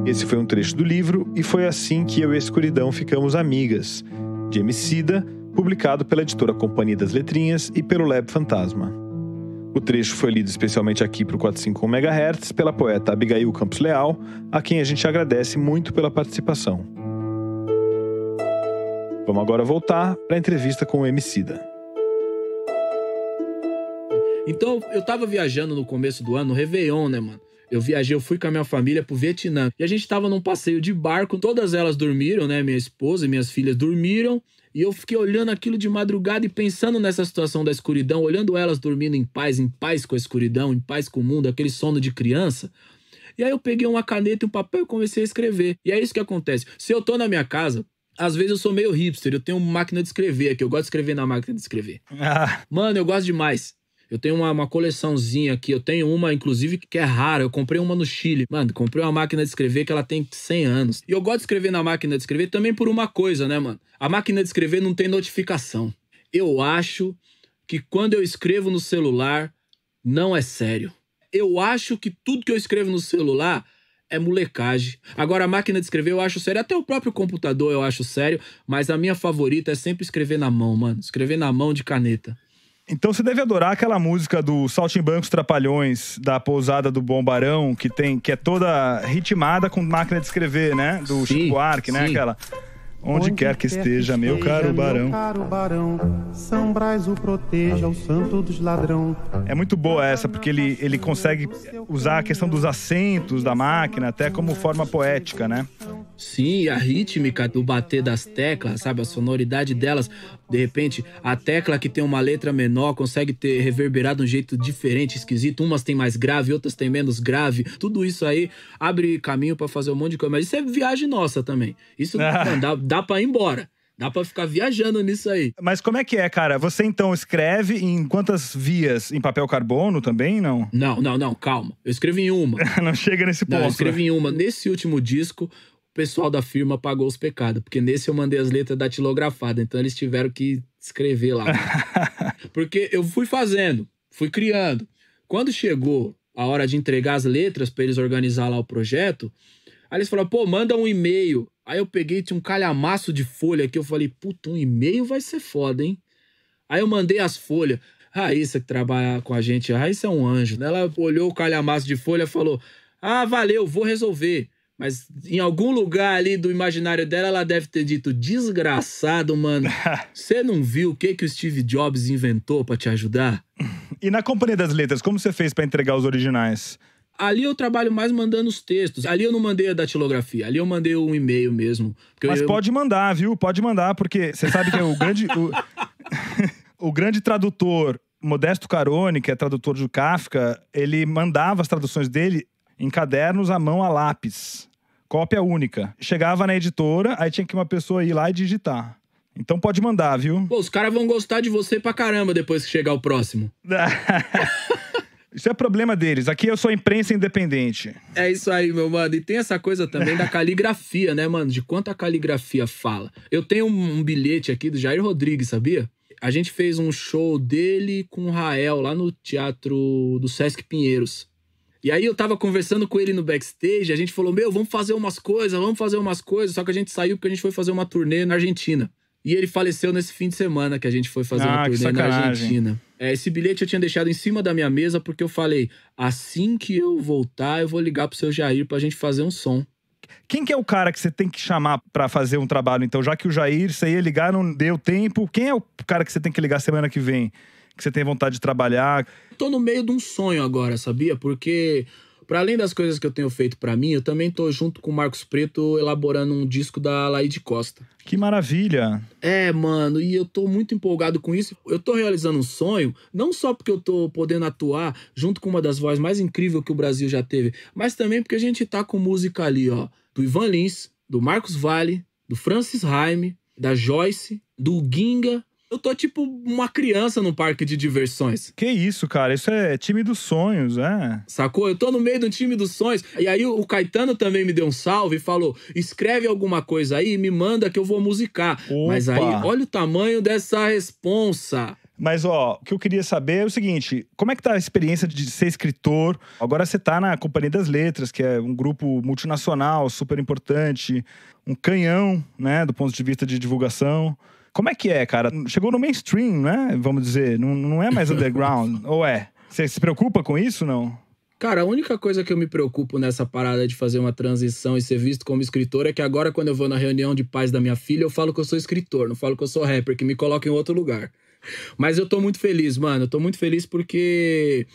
Esse foi um trecho do livro E Foi Assim Que Eu e a Escuridão Ficamos Amigas, de Emicida, publicado pela editora Companhia das Letrinhas e pelo Lab Fantasma. O trecho foi lido especialmente aqui para o 451 MHz pela poeta Abigail Campos Leal, a quem a gente agradece muito pela participação. Vamos agora voltar para a entrevista com o Emicida. Então, eu tava viajando no começo do ano, no Réveillon, né, mano? Eu fui com a minha família pro Vietnã. E a gente tava num passeio de barco, todas elas dormiram, né? Minha esposa e minhas filhas dormiram. E eu fiquei olhando aquilo de madrugada e pensando nessa situação da escuridão, olhando elas dormindo em paz com a escuridão, em paz com o mundo, aquele sono de criança. E aí eu peguei uma caneta e um papel e comecei a escrever. E é isso que acontece. Se eu tô na minha casa, às vezes eu sou meio hipster, eu tenho uma máquina de escrever aqui, eu gosto de escrever na máquina de escrever. Mano, eu gosto demais. Eu tenho uma coleçãozinha aqui, eu tenho uma, inclusive, que é rara. Eu comprei uma no Chile. Mano, comprei uma máquina de escrever que ela tem 100 anos. E eu gosto de escrever na máquina de escrever também por uma coisa, né, mano? A máquina de escrever não tem notificação. Eu acho que quando eu escrevo no celular, não é sério. Eu acho que tudo que eu escrevo no celular é molecagem. Agora, a máquina de escrever eu acho sério. Até o próprio computador eu acho sério. Mas a minha favorita é sempre escrever na mão, mano. Escrever na mão de caneta. Então você deve adorar aquela música do Saltimbancos Trapalhões, da Pousada do Bom Barão, que é toda ritmada com máquina de escrever, né? Do Chico Buarque, né? Aquela... Onde quer que esteja, meu caro barão. São Brás o proteja, o santo dos ladrão. É muito boa essa, porque ele consegue usar a questão dos acentos da máquina até como forma poética, né? Sim, a rítmica do bater das teclas, sabe? A sonoridade delas. De repente, a tecla que tem uma letra menor consegue ter reverberado de um jeito diferente, esquisito. Umas tem mais grave, outras tem menos grave. Tudo isso aí abre caminho pra fazer um monte de coisa. Mas isso é viagem nossa também. Isso mano, dá pra ir embora. Dá pra ficar viajando nisso aí. Mas como é que é, cara? Você então escreve em quantas vias? Em papel carbono também, não? Não, calma. Eu escrevi em uma. Não chega nesse ponto. Não, eu escrevi em uma. Nesse último disco, o pessoal da firma pagou os pecados. Porque nesse eu mandei as letras datilografada. Então eles tiveram que escrever lá. Porque eu fui fazendo, fui criando. Quando chegou a hora de entregar as letras pra eles organizar lá o projeto, aí eles falaram, pô, manda um e-mail. Aí eu peguei, tinha um calhamaço de folha aqui, eu falei, puta, um e-mail vai ser foda, hein? Aí eu mandei as folhas. Raíssa, que trabalha com a gente, a Raíssa é um anjo. Ela olhou o calhamaço de folha e falou, valeu, vou resolver. Mas em algum lugar ali do imaginário dela, ela deve ter dito, desgraçado, mano. Você não viu o que o Steve Jobs inventou pra te ajudar? E na Companhia das Letras, como você fez pra entregar os originais? Ali eu trabalho mais mandando os textos. Ali eu não mandei a datilografia. Ali eu mandei um e-mail mesmo. Mas pode mandar, viu? Pode mandar, porque você sabe que é o grande... o grande tradutor, Modesto Carone, que é tradutor do Kafka, ele mandava as traduções dele em cadernos à mão a lápis. Cópia única. Chegava na editora, aí tinha que uma pessoa ir lá e digitar. Então pode mandar, viu? Pô, os caras vão gostar de você pra caramba depois que chegar o próximo. Isso é problema deles. Aqui eu sou imprensa independente. É isso aí, meu mano. E tem essa coisa também da caligrafia, né, mano? De quanto a caligrafia fala. Eu tenho um bilhete aqui do Jair Rodrigues, sabia? A gente fez um show dele com o Rael lá no Teatro do Sesc Pinheiros. E aí eu tava conversando com ele no backstage, a gente falou, vamos fazer umas coisas. Só que a gente saiu porque a gente foi fazer uma turnê na Argentina. E ele faleceu nesse fim de semana que a gente foi fazer uma turnê na Argentina. Esse bilhete eu tinha deixado em cima da minha mesa porque eu falei, assim que eu voltar, eu vou ligar pro seu Jair pra gente fazer um som. Quem que é o cara que você tem que chamar pra fazer um trabalho, então? Já que o Jair, você ia ligar, não deu tempo. Quem é o cara que você tem que ligar semana que vem? Que você tem vontade de trabalhar? Tô no meio de um sonho agora, sabia? Porque, para além das coisas que eu tenho feito pra mim, eu também tô junto com o Marcos Preto elaborando um disco da Laíde Costa. Que maravilha! É, mano, e eu tô muito empolgado com isso. Eu tô realizando um sonho, não só porque eu tô podendo atuar junto com uma das vozes mais incríveis que o Brasil já teve, mas também porque a gente tá com música ali, ó, do Ivan Lins, do Marcos Valle, do Francis Raime, da Joyce, do Ginga. Eu tô tipo uma criança num parque de diversões. Que isso, cara? Isso é time dos sonhos, é? Sacou? Eu tô no meio do time dos sonhos. E aí o Caetano também me deu um salve e falou, escreve alguma coisa aí e me manda que eu vou musicar. Opa. Mas aí, olha o tamanho dessa responsa. Mas, ó, o que eu queria saber é o seguinte, como é que tá a experiência de ser escritor? Agora você tá na Companhia das Letras, que é um grupo multinacional, super importante, um canhão, né, do ponto de vista de divulgação. Como é que é, cara? Chegou no mainstream, né? Vamos dizer, não é mais underground, ou é? Você se preocupa com isso, não? Cara, a única coisa que eu me preocupo nessa parada de fazer uma transição e ser visto como escritor é que agora, quando eu vou na reunião de pais da minha filha, eu falo que eu sou escritor, não falo que eu sou rapper, que me coloca em outro lugar. Mas eu tô muito feliz, mano. Eu tô muito feliz porque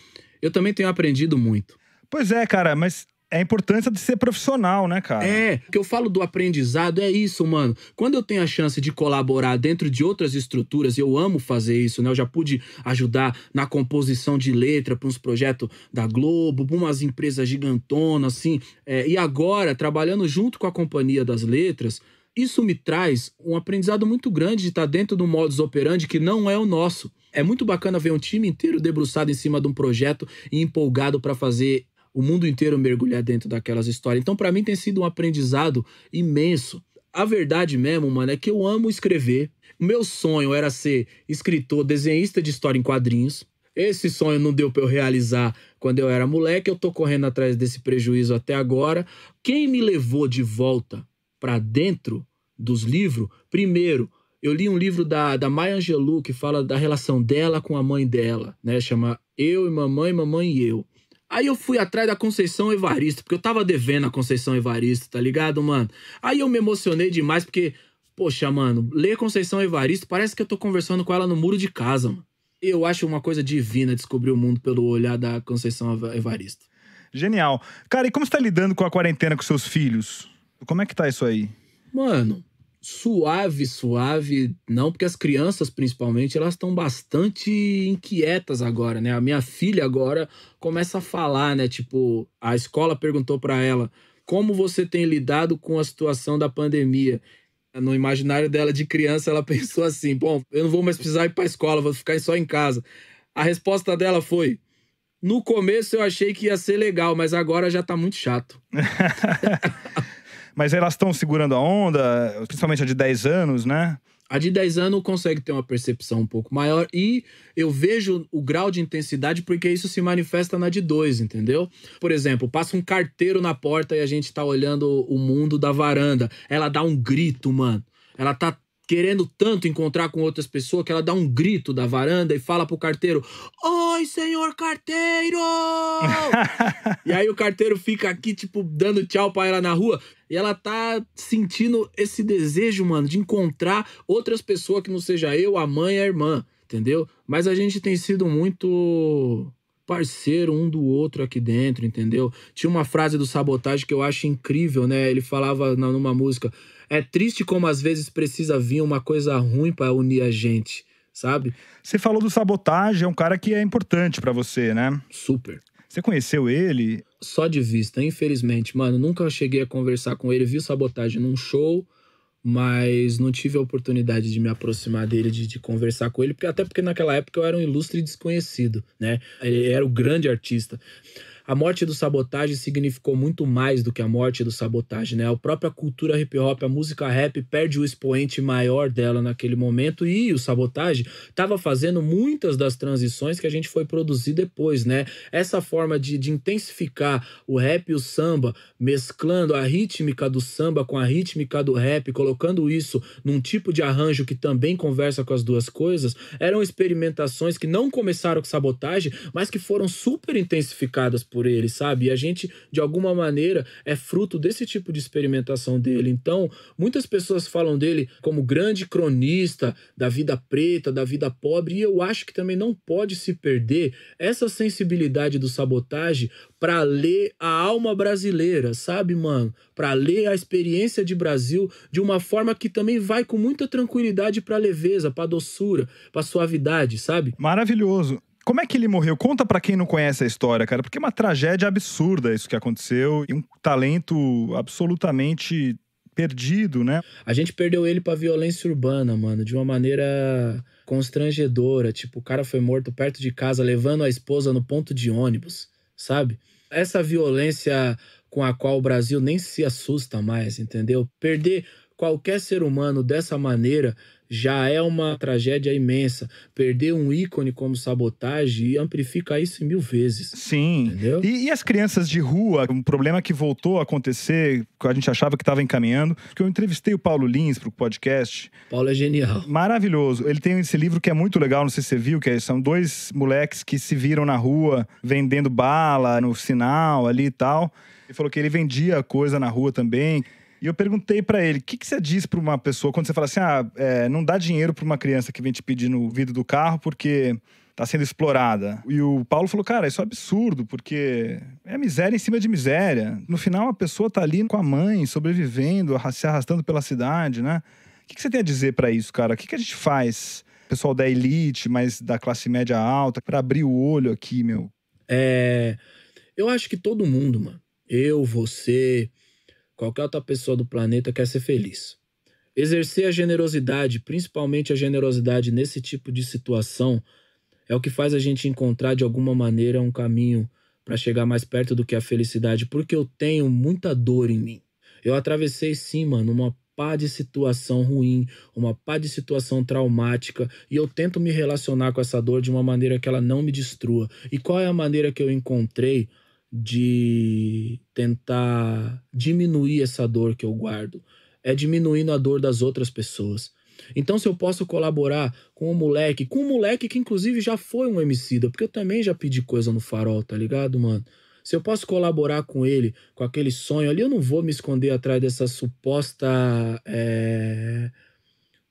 eu também tenho aprendido muito. Pois é, cara, mas é a importância de ser profissional, né, cara? É, o que eu falo do aprendizado é isso, mano. Quando eu tenho a chance de colaborar dentro de outras estruturas, eu amo fazer isso, né? Eu já pude ajudar na composição de letra para uns projetos da Globo, para umas empresas gigantonas, assim. E agora, trabalhando junto com a Companhia das Letras, isso me traz um aprendizado muito grande de estar dentro do modus operandi que não é o nosso. É muito bacana ver um time inteiro debruçado em cima de um projeto e empolgado para fazer o mundo inteiro mergulhar dentro daquelas histórias. Então, pra mim, tem sido um aprendizado imenso. A verdade mesmo, mano, é que eu amo escrever. O meu sonho era ser escritor, desenhista de história em quadrinhos. Esse sonho não deu pra eu realizar quando eu era moleque. Eu tô correndo atrás desse prejuízo até agora. Quem me levou de volta pra dentro dos livros? Primeiro, eu li um livro da Maya Angelou que fala da relação dela com a mãe dela, né? Chama Eu e Mamãe e Eu. Aí eu fui atrás da Conceição Evaristo, porque eu tava devendo a Conceição Evaristo, tá ligado, mano? Aí eu me emocionei demais, porque Poxa, mano, ler Conceição Evaristo parece que eu tô conversando com ela no muro de casa, mano. Eu acho uma coisa divina descobrir o mundo pelo olhar da Conceição Evaristo. Genial. Cara, e como você tá lidando com a quarentena com seus filhos? Como é que tá isso aí? Mano, suave, não, porque as crianças, principalmente, elas estão bastante inquietas agora, né? A minha filha agora começa a falar, né? Tipo, a escola perguntou pra ela, como você tem lidado com a situação da pandemia? No imaginário dela de criança, ela pensou assim, bom, eu não vou mais precisar ir pra escola, vou ficar só em casa. A resposta dela foi, no começo eu achei que ia ser legal, mas agora já tá muito chato. Mas elas estão segurando a onda, principalmente a de 10 anos, né? A de 10 anos consegue ter uma percepção um pouco maior e eu vejo o grau de intensidade porque isso se manifesta na de 2, entendeu? Por exemplo, passa um carteiro na porta e a gente tá olhando o mundo da varanda. Ela dá um grito, mano. Ela tá querendo tanto encontrar com outras pessoas que ela dá um grito da varanda e fala pro carteiro, oi, senhor carteiro! E aí o carteiro fica aqui, tipo, dando tchau pra ela na rua. E ela tá sentindo esse desejo, mano, de encontrar outras pessoas que não seja eu, a mãe e a irmã, entendeu? Mas a gente tem sido muito parceiro um do outro aqui dentro, entendeu? Tinha uma frase do Sabotagem que eu acho incrível, né? Ele falava numa música, é triste como às vezes precisa vir uma coisa ruim pra unir a gente, sabe? Você falou do Sabotagem, é um cara que é importante pra você, né? Super. Você conheceu ele? Só de vista, infelizmente. Mano, nunca cheguei a conversar com ele. Vi o Sabotagem num show, mas não tive a oportunidade de me aproximar dele, de conversar com ele. Até porque naquela época eu era um ilustre desconhecido, né? Ele era o grande artista. A morte do Sabotagem significou muito mais do que a morte do Sabotagem, né? A própria cultura hip hop, a música rap perde o expoente maior dela naquele momento e o Sabotagem estava fazendo muitas das transições que a gente foi produzir depois, né? Essa forma de intensificar o rap e o samba, mesclando a rítmica do samba com a rítmica do rap, colocando isso num tipo de arranjo que também conversa com as duas coisas, eram experimentações que não começaram com Sabotagem, mas que foram super intensificadas por ele, sabe? E a gente, de alguma maneira, é fruto desse tipo de experimentação dele. Então, muitas pessoas falam dele como grande cronista da vida preta, da vida pobre, e eu acho que também não pode se perder essa sensibilidade do Sabotagem para ler a alma brasileira, sabe, mano? Para ler a experiência de Brasil de uma forma que também vai com muita tranquilidade pra leveza, pra doçura, pra suavidade, sabe? Maravilhoso. Como é que ele morreu? Conta pra quem não conhece a história, cara. Porque é uma tragédia absurda isso que aconteceu. E um talento absolutamente perdido, né? A gente perdeu ele pra violência urbana, mano. De uma maneira constrangedora. Tipo, o cara foi morto perto de casa, levando a esposa no ponto de ônibus, sabe? Essa violência com a qual o Brasil nem se assusta mais, entendeu? Perder qualquer ser humano dessa maneira já é uma tragédia imensa. Perder um ícone como Sabotagem amplifica isso em 1000 vezes. Sim. Entendeu? E as crianças de rua, um problema que voltou a acontecer, que a gente achava que estava encaminhando, porque eu entrevistei o Paulo Lins pro podcast. Paulo é genial. Maravilhoso. Ele tem esse livro que é muito legal, não sei se você viu, que são 2 moleques que se viram na rua vendendo bala no sinal ali e tal. Ele falou que ele vendia coisa na rua também. E eu perguntei pra ele, o que você diz pra uma pessoa quando você fala assim, não dá dinheiro pra uma criança que vem te pedir no vidro do carro porque tá sendo explorada. E o Paulo falou, cara, isso é absurdo, porque é miséria em cima de miséria. No final, a pessoa tá ali com a mãe, sobrevivendo, se arrastando pela cidade, né? O que você tem a dizer pra isso, cara? O que a gente faz, pessoal da elite, mas da classe média alta, pra abrir o olho aqui, meu? Eu acho que todo mundo, mano, eu, você, qualquer outra pessoa do planeta quer ser feliz. Exercer a generosidade, principalmente a generosidade nesse tipo de situação, é o que faz a gente encontrar de alguma maneira um caminho para chegar mais perto do que a felicidade, porque eu tenho muita dor em mim. Eu atravessei sim, mano, uma pá de situação ruim, uma pá de situação traumática, e eu tento me relacionar com essa dor de uma maneira que ela não me destrua. E qual é a maneira que eu encontrei de tentar diminuir essa dor que eu guardo? É diminuindo a dor das outras pessoas. Então, se eu posso colaborar com um moleque que inclusive já foi um homicida, porque eu também já pedi coisa no Farol, tá ligado, mano? Se eu posso colaborar com ele, com aquele sonho ali, eu não vou me esconder atrás dessa suposta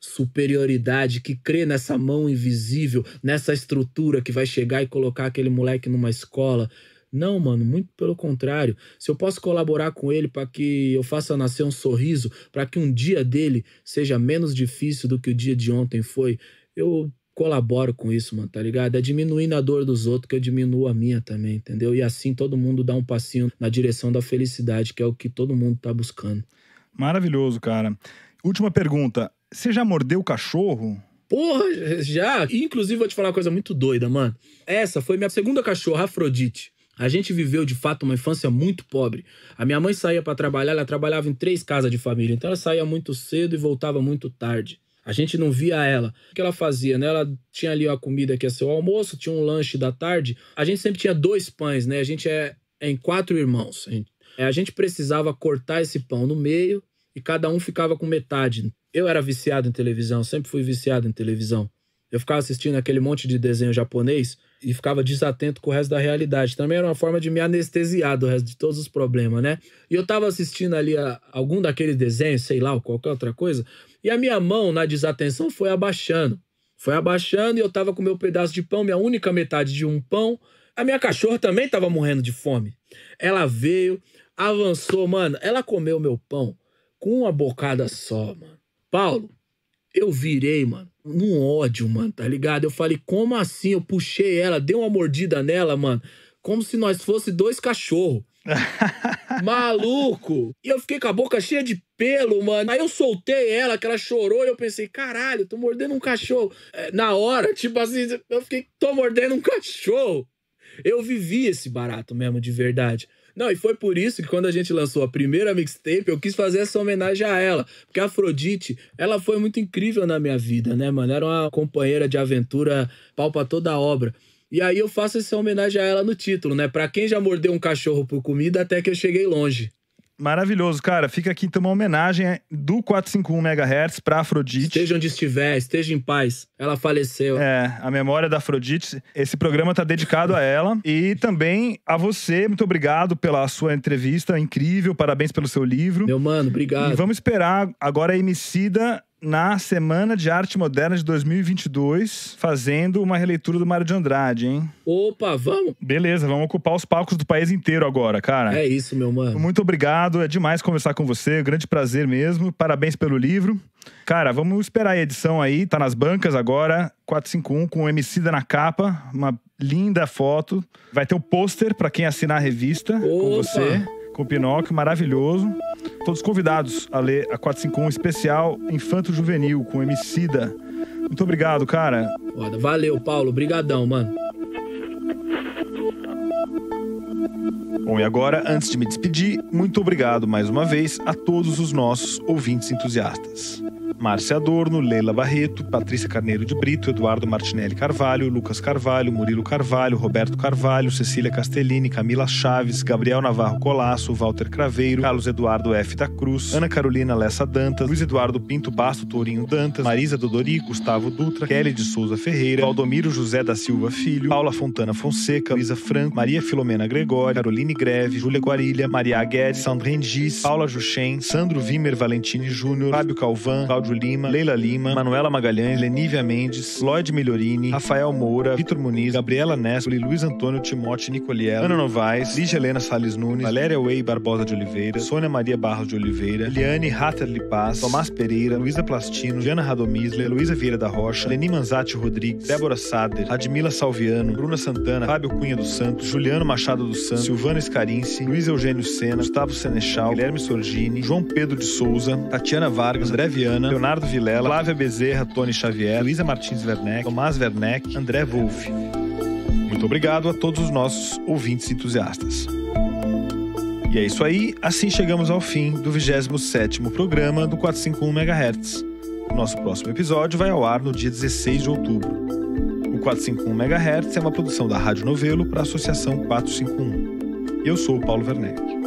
superioridade que crê nessa mão invisível, nessa estrutura que vai chegar e colocar aquele moleque numa escola. Não, mano, muito pelo contrário. Se eu posso colaborar com ele para que eu faça nascer um sorriso, para que um dia dele seja menos difícil do que o dia de ontem foi, eu colaboro com isso, mano, tá ligado? É diminuindo a dor dos outros que eu diminuo a minha também, entendeu? E assim todo mundo dá um passinho na direção da felicidade, que é o que todo mundo tá buscando. Maravilhoso, cara. Última pergunta. Você já mordeu o cachorro? Porra, já. Inclusive, vou te falar uma coisa muito doida, mano. Essa foi minha segunda cachorra, Afrodite. A gente viveu, de fato, uma infância muito pobre. A minha mãe saía pra trabalhar, ela trabalhava em 3 casas de família. Então ela saía muito cedo e voltava muito tarde. A gente não via ela. O que ela fazia, né? Ela tinha ali a comida que ia ser o almoço, tinha um lanche da tarde. A gente sempre tinha 2 pães, né? A gente é em 4 irmãos. A gente precisava cortar esse pão no meio e cada um ficava com metade. Eu era viciado em televisão, sempre fui viciado em televisão. Eu ficava assistindo aquele monte de desenho japonês e ficava desatento com o resto da realidade. Também era uma forma de me anestesiar do resto de todos os problemas, né? E eu tava assistindo ali algum daqueles desenhos, sei lá, ou qualquer outra coisa, e a minha mão, na desatenção, foi abaixando. Foi abaixando e eu tava com meu pedaço de pão, minha única metade de um pão. A minha cachorra também tava morrendo de fome. Ela veio, avançou, mano, ela comeu meu pão com uma bocada só, mano. Paulo, eu virei, mano, num ódio, mano, tá ligado? Eu falei, como assim? Eu puxei ela, dei uma mordida nela, mano, como se nós fosse 2 cachorros. Maluco! E eu fiquei com a boca cheia de pelo, mano. Aí eu soltei ela, que ela chorou, e eu pensei, caralho, tô mordendo um cachorro. Na hora, tipo assim, eu fiquei, tô mordendo um cachorro. Eu vivi esse barato mesmo, de verdade. Não, e foi por isso que quando a gente lançou a primeira mixtape, eu quis fazer essa homenagem a ela. Porque a Afrodite, ela foi muito incrível na minha vida, né, mano? Era uma companheira de aventura, pau pra toda a obra. E aí eu faço essa homenagem a ela no título, né? Pra quem já mordeu um cachorro por comida, até que eu cheguei longe. Maravilhoso, cara. Fica aqui então uma homenagem do 451 MHz pra Afrodite. Esteja onde estiver, esteja em paz. Ela faleceu. A memória da Afrodite. Esse programa tá dedicado a ela. E também a você. Muito obrigado pela sua entrevista incrível. Parabéns pelo seu livro. Meu mano, obrigado. E vamos esperar agora a Emicida na Semana de Arte Moderna de 2022, fazendo uma releitura do Mário de Andrade, hein? Opa, vamos? Beleza, vamos ocupar os palcos do país inteiro agora, cara. É isso, meu mano. Muito obrigado, é demais conversar com você, grande prazer mesmo, parabéns pelo livro. Cara, vamos esperar a edição aí, tá nas bancas agora, 451, com o Emicida na capa, uma linda foto. Vai ter o pôster pra quem assinar a revista com você, com o Pinóquio, maravilhoso. Todos convidados a ler a 451 especial Infanto Juvenil com Emicida. Muito obrigado, cara. Valeu, Paulo. Brigadão, mano. Bom, e agora, antes de me despedir, muito obrigado mais uma vez a todos os nossos ouvintes entusiastas. Márcia Adorno, Leila Barreto, Patrícia Carneiro de Brito, Eduardo Martinelli Carvalho, Lucas Carvalho, Murilo Carvalho, Roberto Carvalho, Cecília Castellini, Camila Chaves, Gabriel Navarro Colasso, Walter Craveiro, Carlos Eduardo F. da Cruz, Ana Carolina Lessa Dantas, Luiz Eduardo Pinto Basto Tourinho Dantas, Marisa Dodori, Gustavo Dutra, Kelly de Souza Ferreira, Valdomiro José da Silva Filho, Paula Fontana Fonseca, Luísa Franco, Maria Filomena Gregório, Caroline Greve, Júlia Guarilha, Maria Guedes, Sandrine Giz, Paula Juchen, Sandro Vimer Valentini Júnior, Fábio Calvan, Cláudio Lima, Leila Lima, Manuela Magalhães, Lenívia Mendes, Lloyd Melhorini, Rafael Moura, Vitor Muniz, Gabriela Nespoli, Luiz Antônio Timote Nicoliello, Ana Novaes, Lígia Helena Salles Nunes, Valéria Way Barbosa de Oliveira, Sônia Maria Barros de Oliveira, Eliane Hatterli Paz, Tomás Pereira, Luísa Plastino, Diana Radomisler, Luísa Vieira da Rocha, Leni Manzatti Rodrigues, Débora Sader, Radmila Salviano, Bruna Santana, Fábio Cunha dos Santos, Juliano Machado dos Santos, Silvana Scarinci, Luiz Eugênio Sena, Gustavo Senechal, Guilherme Sorgini, João Pedro de Souza, Tatiana Vargas, André Viana, Leonardo Vilela, Flávia Bezerra, Tony Xavier, Luísa Martins Werneck, Tomás Werneck, André Wolff. Muito obrigado a todos os nossos ouvintes entusiastas. E é isso aí, assim chegamos ao fim do 27º programa do 451 MHz. O nosso próximo episódio vai ao ar no dia 16 de outubro. O 451 MHz é uma produção da Rádio Novelo para a Associação 451. Eu sou o Paulo Werneck.